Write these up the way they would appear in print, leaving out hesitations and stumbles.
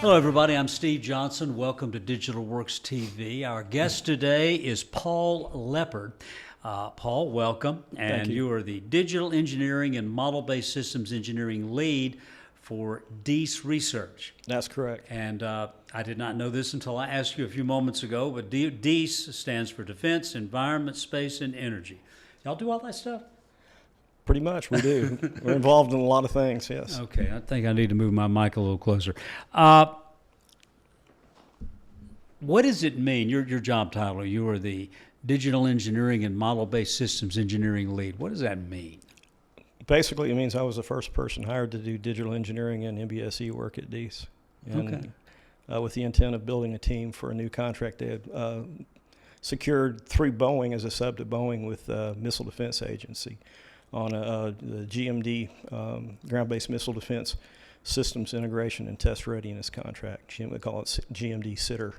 Hello, everybody. I'm Steve Johnson. Welcome to Digital Works TV. Our guest today is Paul Leopard. Paul, welcome. And Thank you. You are the Digital Engineering and Model-Based Systems Engineering Lead for DESE Research. That's correct. And I did not know this until I asked you a few moments ago, but DESE stands for Defense, Environment, Space, and Energy. Y'all do all that stuff? Pretty much, we do. We're involved in a lot of things, yes. Okay, I think I need to move my mic a little closer. What does it mean, your job title, you are the Digital Engineering and Model-Based Systems Engineering Lead. What does that mean? Basically, it means I was the first person hired to do digital engineering and MBSE work at DESE. And, with the intent of building a team for a new contract they had secured through Boeing as a sub to Boeing with Missile Defense Agency on the GMD, Ground-Based Missile Defense Systems Integration and Test Readiness Contract. We call it GMD SITR.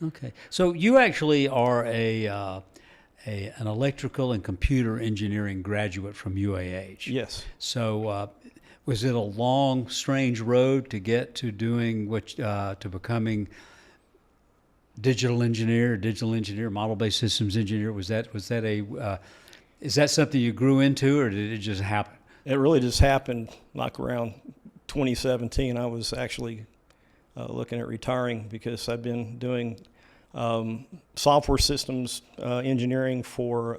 Okay. So you actually are an electrical and computer engineering graduate from UAH. Yes. So was it a long, strange road to get to doing to becoming digital engineer, model-based systems engineer? Is that something you grew into, or did it just happen? It really just happened like around 2017. I was actually looking at retiring because I've been doing software systems engineering for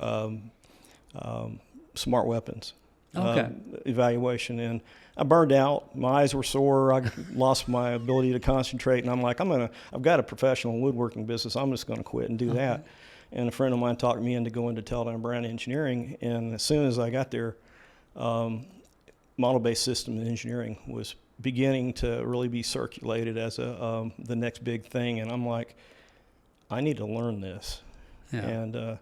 smart weapons evaluation. And I burned out. My eyes were sore. I lost my ability to concentrate. And I'm like, I've got a professional woodworking business. I'm just going to quit and do that. And a friend of mine talked me into going to Teledyne Brown Engineering. And as soon as I got there, model-based systems engineering was beginning to really be circulated as the next big thing. And I'm like, I need to learn this. Yeah. And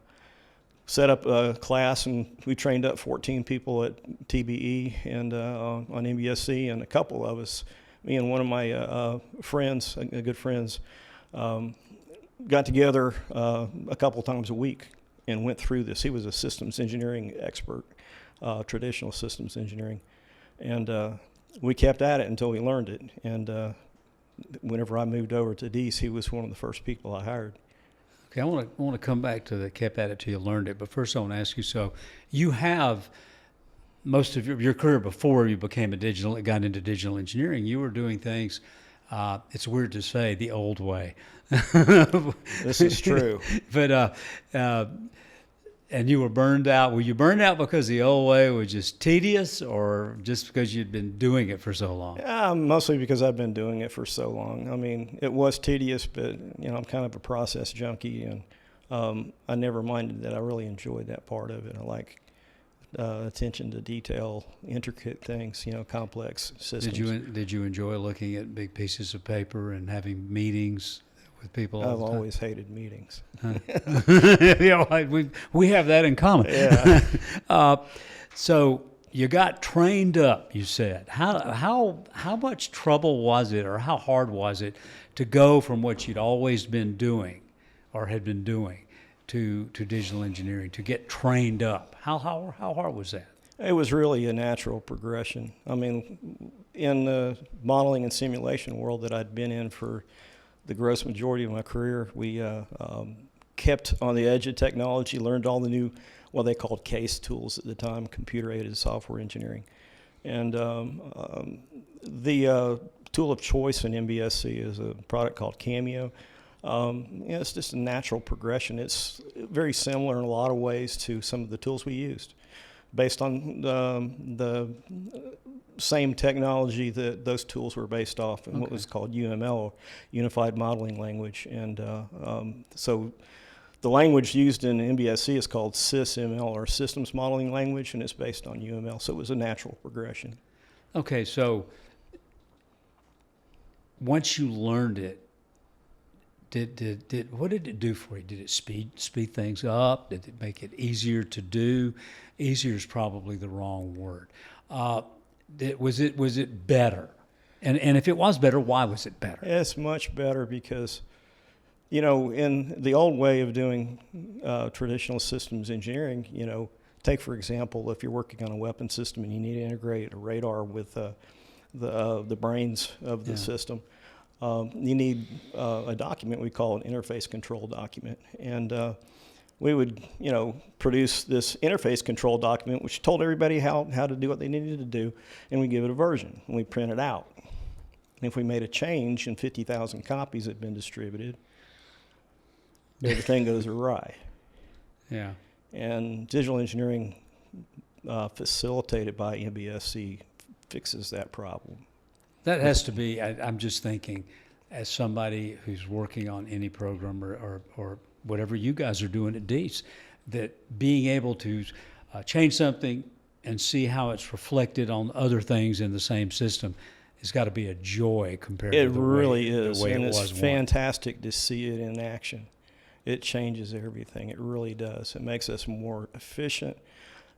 set up a class, and we trained up 14 people at TBE and on MBSE, and a couple of us, me and one of my friends, good friends, got together a couple times a week and went through this. He was a systems engineering expert, traditional systems engineering, and we kept at it until we learned it. And whenever I moved over to DESE, he was one of the first people I hired. Okay, I want to come back to the kept at it till you learned it, but first I want to ask you, so you have most of your career before you got into digital engineering, you were doing things, it's weird to say, the old way. This is true. But and you were burned out. Were you burned out because the old way was just tedious, or just because you'd been doing it for so long? Yeah, mostly because I've been doing it for so long. I mean, it was tedious, but I'm kind of a process junkie, and I never minded that. I really enjoyed that part of it. I like attention to detail, intricate things, complex systems. Did you enjoy looking at big pieces of paper and having meetings with people? I've always hated meetings. We have that in common. Yeah. So you got trained up, you said. How much trouble was it, or how hard was it to go from what you'd always been doing or had been doing to digital engineering, to get trained up? How hard was that? It was really a natural progression. I mean, in the modeling and simulation world that I'd been in for the gross majority of my career, we kept on the edge of technology, learned all the new, what they called CASE tools at the time, computer-aided software engineering. And the tool of choice in MBSE is a product called Cameo. It's just a natural progression. It's very similar in a lot of ways to some of the tools we used, based on the same technology that those tools were based off, and what was called UML, or Unified Modeling Language. And so the language used in MBSE is called SysML, or Systems Modeling Language, and it's based on UML. So it was a natural progression. Okay, so once you learned it, what did it do for you? Did it speed things up? Did it make it easier to do? Easier is probably the wrong word. Was it better? And if it was better, why was it better? It's much better because, in the old way of doing traditional systems engineering, take, for example, if you're working on a weapon system and you need to integrate a radar with the brains of the system, you need a document we call an interface control document. And we would, produce this interface control document, which told everybody how to do what they needed to do, and we give it a version, and we print it out. And if we made a change and 50,000 copies had been distributed, everything goes awry. Yeah. And digital engineering, facilitated by MBSE, fixes that problem. That has to be, I'm just thinking, as somebody who's working on any program or whatever you guys are doing at DESE, that being able to change something and see how it's reflected on other things in the same system has got to be a joy compared to the really way, is, the way and it it's was fantastic to see it in action. It changes everything. It really does. It makes us more efficient,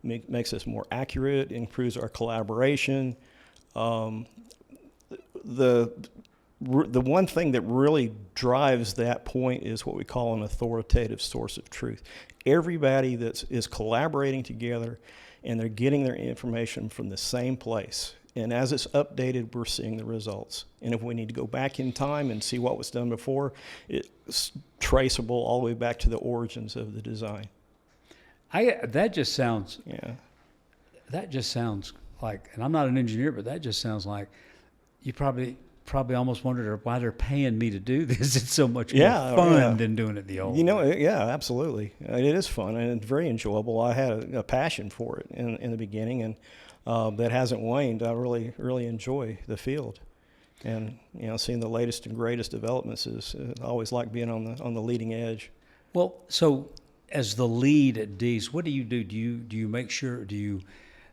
makes us more accurate, improves our collaboration. The one thing that really drives that point is what we call an authoritative source of truth. Everybody that is collaborating together, and they're getting their information from the same place. And as it's updated, we're seeing the results. And if we need to go back in time and see what was done before, it's traceable all the way back to the origins of the design. That just sounds like, and I'm not an engineer, but that just sounds like you probably almost wondered why they're paying me to do this. It's so much more fun than doing it the old way. Yeah, absolutely. It is fun and it's very enjoyable. I had a passion for it in the beginning, and that hasn't waned. I really enjoy the field, and seeing the latest and greatest developments is I always like being on the leading edge. Well, so as the lead at DESE, what do you do? Do you make sure?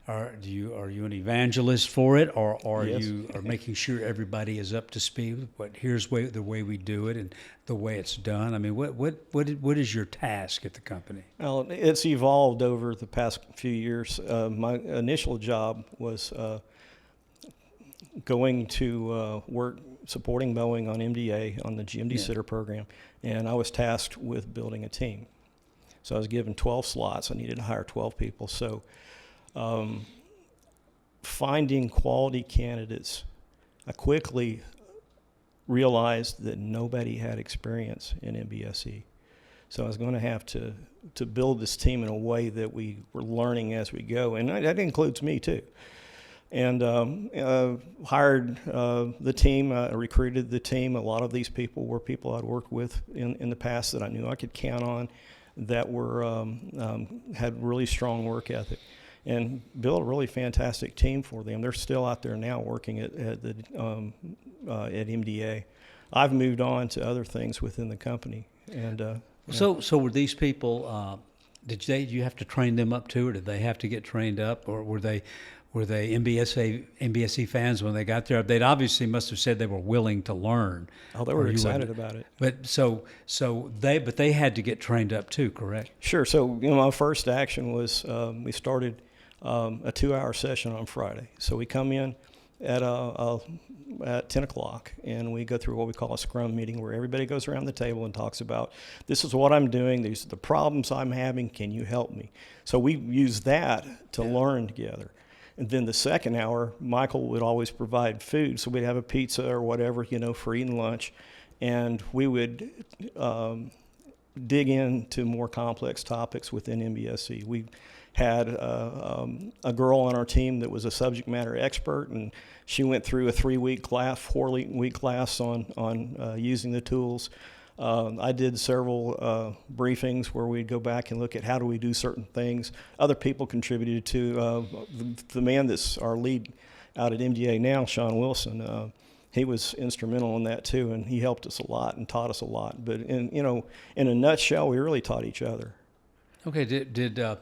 Are you an evangelist for it, or Yes. you are making sure everybody is up to speed with here's the way we do it and the way it's done? I mean, what is your task at the company? Well, it's evolved over the past few years. My initial job was going to work supporting Boeing on MDA on the GMD sitter program, and I was tasked with building a team. So I was given 12 slots. I needed to hire 12 people. So finding quality candidates, I quickly realized that nobody had experience in MBSE. So I was going to have to build this team in a way that we were learning as we go, and that includes me too. And hired the team, recruited the team. A lot of these people were people I'd worked with in the past that I knew I could count on, that were had really strong work ethic, and built a really fantastic team for them. They're still out there now working at MDA. I've moved on to other things within the company, and So were these people? Did you have to train them up too, or did they have to get trained up, or were they MBSE fans when they got there? They'd obviously must have said they were willing to learn. Oh, they were excited about it. But they had to get trained up too, correct? Sure. So my first action was we started a 2-hour session on Friday. So we come in at 10 o'clock, and we go through what we call a scrum meeting, where everybody goes around the table and talks about, this is what I'm doing, these are the problems I'm having, can you help me? So we use that to learn together. And then the second hour, Michael would always provide food. So we'd have a pizza or whatever, for eating lunch. And we would dig into more complex topics within MBSE. We had a girl on our team that was a subject matter expert, and she went through a 4-week class on using the tools. I did several briefings where we'd go back and look at how do we do certain things. Other people contributed to. The man that's our lead out at MDA now, Sean Wilson, he was instrumental in that too, and he helped us a lot and taught us a lot. But in a nutshell, we really taught each other. Okay, did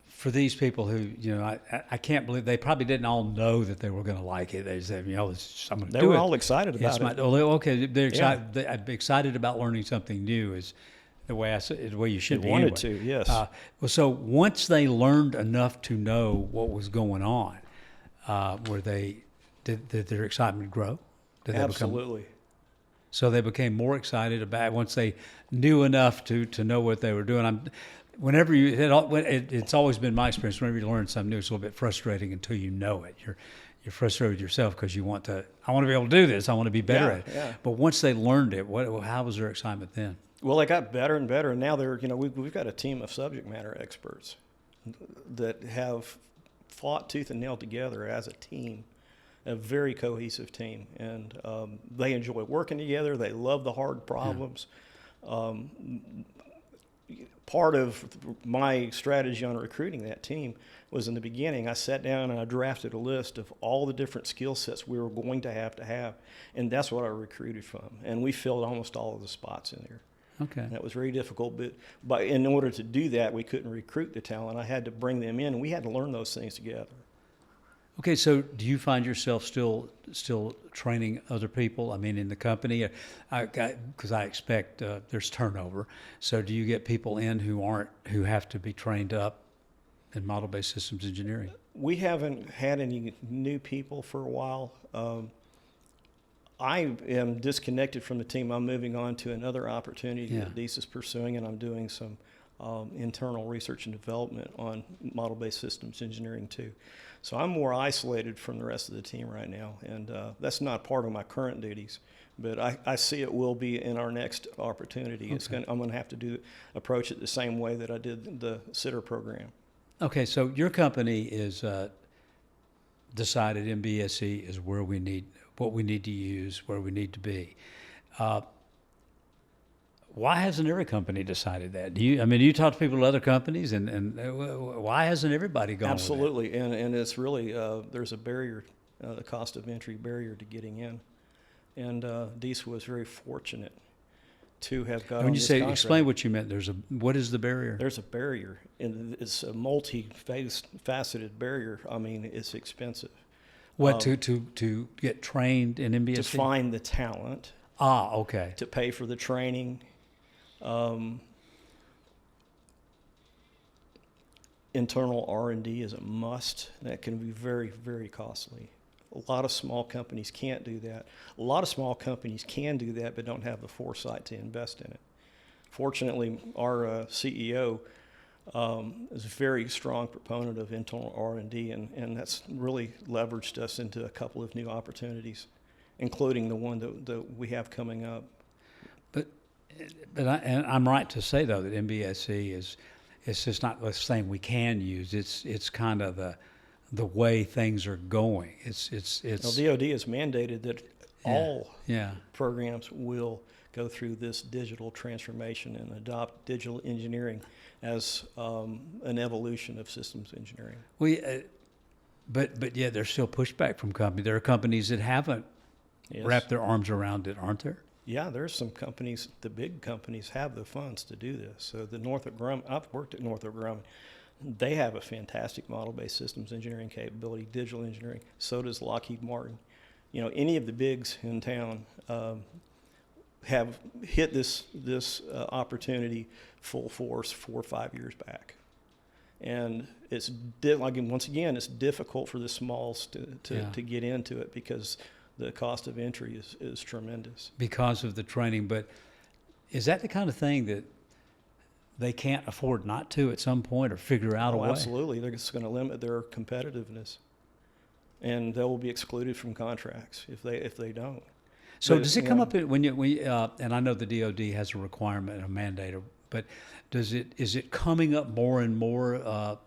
for these people who, I can't believe they probably didn't all know that they were going to like it. They said, I'm going to do it. They were all excited about it. Okay, they're excited. They're excited about learning something new. Is the way you should be. They wanted anyway. to, yes. Well, so once they learned enough to know what was going on, did their excitement grow? Absolutely. So they became more excited about it once they knew enough to know what they were doing. It's always been my experience. Whenever you learn something new, it's a little bit frustrating until you know it. you're frustrated with yourself because I want to be able to do this. I want to be better at it. Yeah. But once they learned it, how was their excitement then? Well, they got better and better, and now they're, we've got a team of subject matter experts that have fought tooth and nail together as a team, a very cohesive team, and they enjoy working together. They love the hard problems. Part of my strategy on recruiting that team was in the beginning, I sat down and I drafted a list of all the different skill sets we were going to have, and that's what I recruited from. And we filled almost all of the spots in there. Okay. And that was very difficult, but in order to do that, we couldn't recruit the talent. I had to bring them in, and we had to learn those things together. Okay, so do you find yourself still training other people? I mean, in the company, because I expect there's turnover. So do you get people in who have to be trained up in model-based systems engineering? We haven't had any new people for a while. I am disconnected from the team. I'm moving on to another opportunity that DESE is pursuing, and I'm doing some internal research and development on model-based systems engineering too. So I'm more isolated from the rest of the team right now, and that's not part of my current duties, but I see it will be in our next opportunity. Okay. I'm going to have to approach it the same way that I did the sitter program. Okay, so your company is decided MBSE is what we need to use, where we need to be. Why hasn't every company decided that? Do you talk to people at other companies, and why hasn't everybody gone? Absolutely, and it's really there's a barrier, the cost of entry barrier to getting in, and DESE was very fortunate to have got. When you say contract. Explain what you meant. What is the barrier? There's a barrier, and it's a multi-faceted barrier. I mean, it's expensive. What to get trained in MBSE? To find the talent. Okay. To pay for the training. Internal R&D is a must. That can be very, very costly. A lot of small companies can't do that. A lot of small companies can do that, but don't have the foresight to invest in it. Fortunately, our CEO is a very strong proponent of internal R&D, and that's really leveraged us into a couple of new opportunities, including the one that we have coming up. But I'm right to say, though, that MBSE it's just not the thing we can use. It's kind of the way things are going. It's DOD has mandated that all programs will go through this digital transformation and adopt digital engineering as an evolution of systems engineering. But yeah, there's still pushback from companies. There are companies that haven't wrapped their arms around it, aren't there? Yeah, there's some companies, the big companies have the funds to do this. So the Northrop Grumman, I've worked at Northrop Grumman. They have a fantastic model-based systems engineering capability, digital engineering. So does Lockheed Martin. Any of the bigs in town have hit this opportunity full force 4 or 5 years back. And it's once again, it's difficult for the smalls to get into it because the cost of entry is tremendous. Because of the training. But is that the kind of thing that they can't afford not to at some point, or figure out a way? Absolutely. They're just going to limit their competitiveness, and they will be excluded from contracts if they don't. So does it come up when and I know the DOD has a requirement, a mandate, but is it coming up more and more?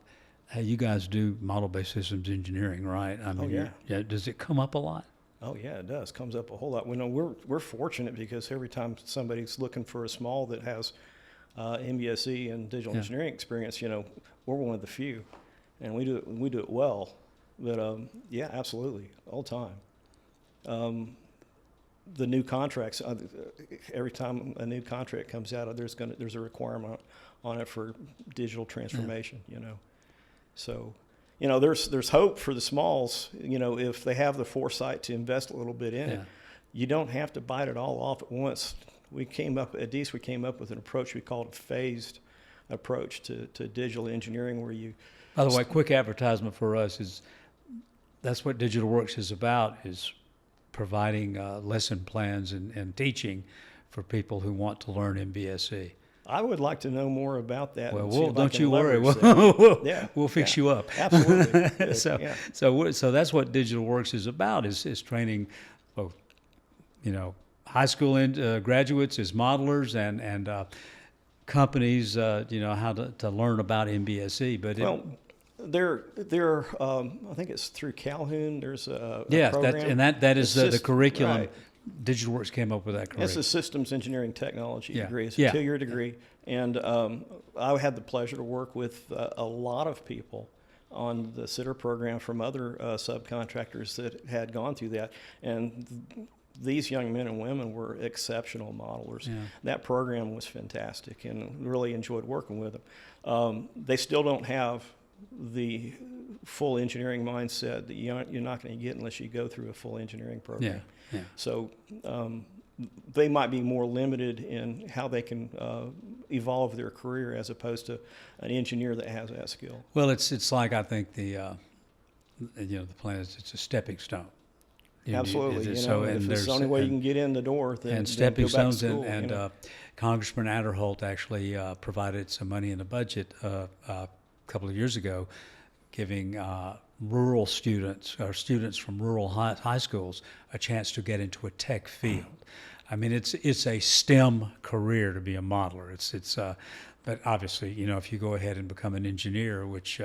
Hey, you guys do model-based systems engineering, right? I mean, does it come up a lot? Oh yeah, it does. Comes up a whole lot. We're fortunate because every time somebody's looking for a small that has MBSE and digital engineering experience, we're one of the few, and we do it well. But absolutely, all the time. The new contracts, every time a new contract comes out, there's a requirement on it for digital transformation. So. There's hope for the smalls, if they have the foresight to invest a little bit in it. You don't have to bite it all off at once. At DESE, we came up with an approach we called a phased approach to digital engineering where you... By the way, quick advertisement for us is that's what Digital Works is about, is providing lesson plans and teaching for people who want to learn MBSE. I would like to know more about that. Well, don't you worry. We'll fix you up. Absolutely. So that's what Digital Works is about, is training both, high school graduates as modelers and companies, how to learn about MBSE. But I think it's through Calhoun. There's a program. program. That is the curriculum. Right. Digital Works came up with that curriculum. It's a systems engineering technology degree. It's a 2-year degree. And I had the pleasure to work with a lot of people on the sitter program from other subcontractors that had gone through that. And these young men and women were exceptional modelers. Yeah. That program was fantastic and really enjoyed working with them. They still don't have the full engineering mindset that you're not going to get unless you go through a full engineering program. Yeah. So they might be more limited in how they can evolve their career as opposed to an engineer that has that skill. Well, it's like, I think the plan is, it's a stepping stone. Absolutely. If it's the only way you can get in the door, then stepping go back stones. to school, Congressman Adderholt actually provided some money in the budget a couple of years ago, giving rural students or students from rural high schools a chance to get into a tech field. I mean, it's a STEM career to be a modeler. But obviously, if you go ahead and become an engineer, which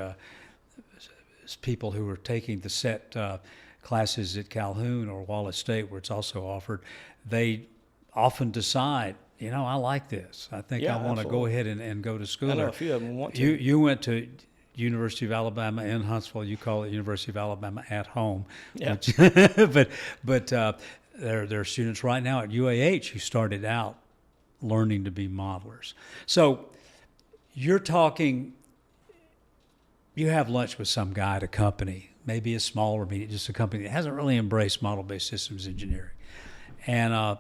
is people who are taking the set classes at Calhoun or Wallace State, where it's also offered, they often decide, I like this. I think I want to go ahead and go to school. I know a few of them want to. You went to University of Alabama in Huntsville. You call it University of Alabama at home. Yeah. But there are students right now at UAH who started out learning to be modelers. So you're talking, you have lunch with some guy at a company, maybe a small or medium, just a company that hasn't really embraced model-based systems engineering. And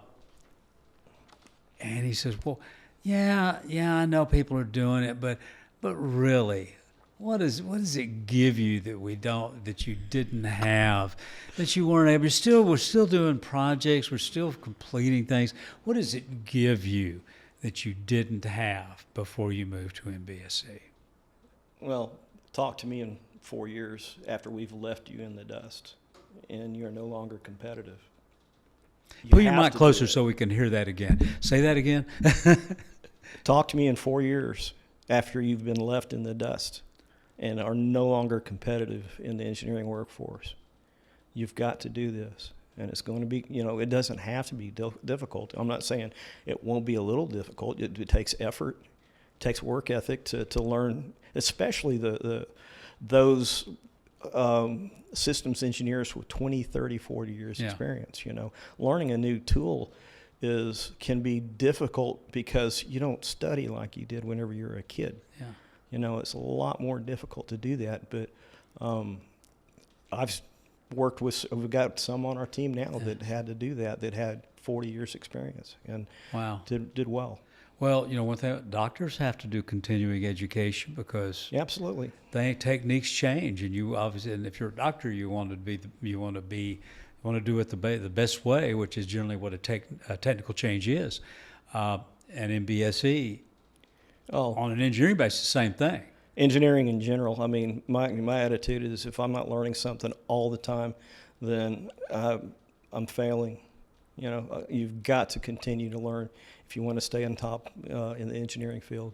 he says, well, yeah, I know people are doing it, but really, what does it give you that you didn't have, that you weren't able? We're still doing projects, we're still completing things. What does it give you that you didn't have before you moved to MBSE? Well, talk to me in 4 years after we've left you in the dust and you're no longer competitive. Put your mic closer so we can hear that again. Say that again. Talk to me in 4 years after you've been left in the dust and are no longer competitive in the engineering workforce. You've got to do this. And it's going to be, it doesn't have to be difficult. I'm not saying it won't be a little difficult. It takes effort, it takes work ethic to learn, especially those systems engineers with 20, 30, 40 years experience. Learning a new tool can be difficult because you don't study like you did whenever you were a kid. Yeah. It's a lot more difficult to do that. But I've worked with, we've got some on our team now that had to do that had 40 years experience and did well. Well, one thing, doctors have to do continuing education because absolutely techniques change, and you obviously, and if you're a doctor, you want to do it the best way, which is generally what a technical change is. And MBSE, on an engineering basis, same thing. Engineering in general. I mean, my attitude is if I'm not learning something all the time, then I'm failing. You've got to continue to learn if you want to stay on top in the engineering field.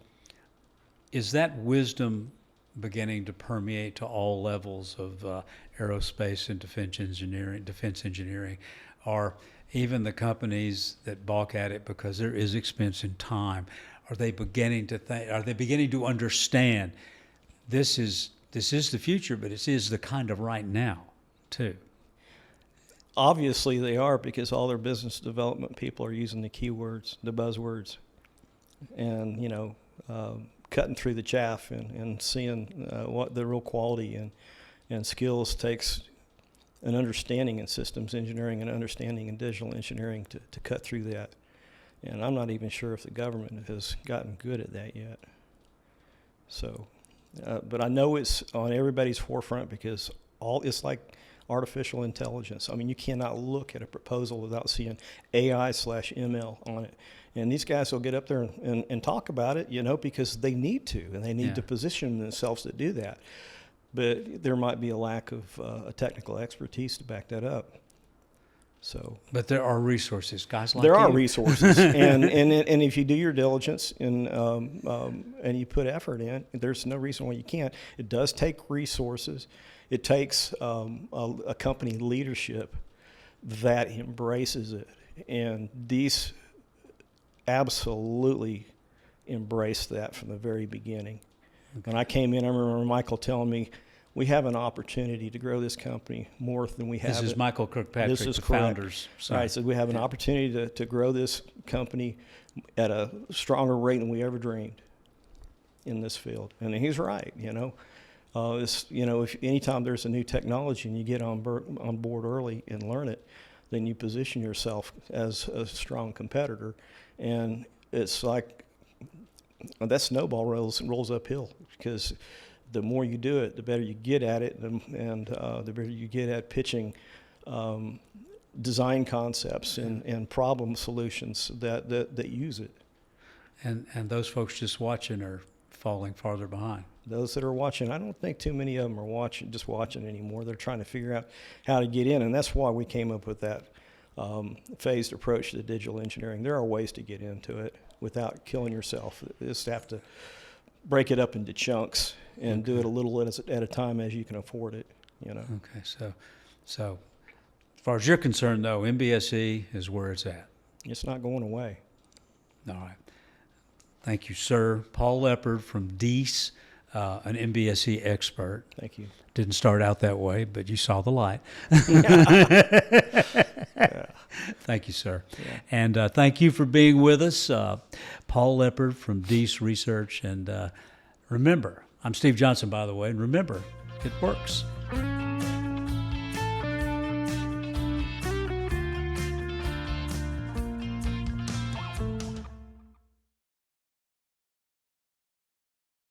Is that wisdom beginning to permeate to all levels of aerospace and defense engineering, or even the companies that balk at it because there is expense and time? Are they beginning to understand this is the future, but it is the kind of right now too? Obviously they are, because all their business development people are using the keywords, the buzzwords, and cutting through the chaff and seeing what the real quality and skills takes an understanding in systems engineering and understanding in digital engineering to cut through that. And I'm not even sure if the government has gotten good at that yet. So, but I know it's on everybody's forefront because it's like artificial intelligence. I mean, you cannot look at a proposal without seeing AI/ML on it. And these guys will get up there and talk about it, you know, because they need to, and they need to position themselves to do that. But there might be a lack of a technical expertise to back that up. So, but there are resources, guys like there are you. resources, and if you do your diligence and you put effort in, there's no reason why you can't. It does take resources. It takes a company leadership that embraces it, and these absolutely embraced that from the very beginning. Okay. When I came in, I remember Michael telling me, we have an opportunity to grow this company more than we have. This is Michael Kirkpatrick, the correct. Founders. Right, so we have an opportunity to grow this company at a stronger rate than we ever dreamed in this field. And he's right, you know. If anytime there's a new technology and you get on board early and learn it, then you position yourself as a strong competitor. And it's like that snowball rolls uphill, because the more you do it, the better you get at it, and the better you get at pitching design concepts and problem solutions that use it. And those folks just watching are falling farther behind. Those that are watching, I don't think too many of them are watching anymore. They're trying to figure out how to get in, and that's why we came up with that phased approach to digital engineering. There are ways to get into it without killing yourself. You just have to break it up into chunks and do it a little at a time as you can afford it, you know. Okay, so as far as you're concerned, though, MBSE is where it's at. It's not going away. All right. Thank you, sir. Paul Leopard from DESE, an MBSE expert. Thank you. Didn't start out that way, but you saw the light. Yeah. Thank you, sir. Yeah. And thank you for being with us, Paul Leopard from DESE Research. And remember, I'm Steve Johnson, by the way, and remember, it works.